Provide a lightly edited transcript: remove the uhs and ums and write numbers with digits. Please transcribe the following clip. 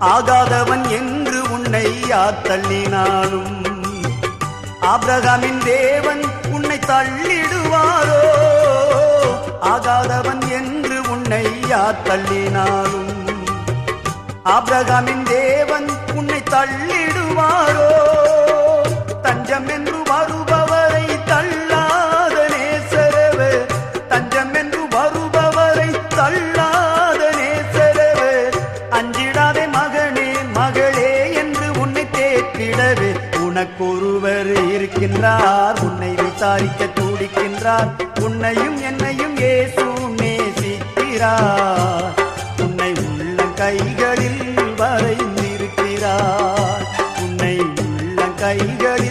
ஆகாதவன் என்று உன்னை யார் தள்ளினாலும் ஆபிரகாமின் தேவன் உன்னை தள்ளிடுவாரோ? ஆகாதவன் என்று உன்னை யார் தள்ளினாலும் ஆபிரகாமின் தேவன் உன்னை தள்ளிடுவாரோ? தஞ்சம் என்று வருபவரை தள்ளாத நேசரவே, தஞ்சம் என்று வருபவரை தள்ளாத நேசரவே, அஞ்சிடாதே மகனே மகளே என்று உன்னை தேற்றிடவே உனக்கொருவர் இருக்கின்றார், உன்னை விசாரிக்க துடிக்கின்றார். உன்னையும் என்னையும் இயேசு நேசிக்கிறார், உன்னை கைகளில் வரைந்திருக்கிறார், உன்னை உள்ளங்கைகளில்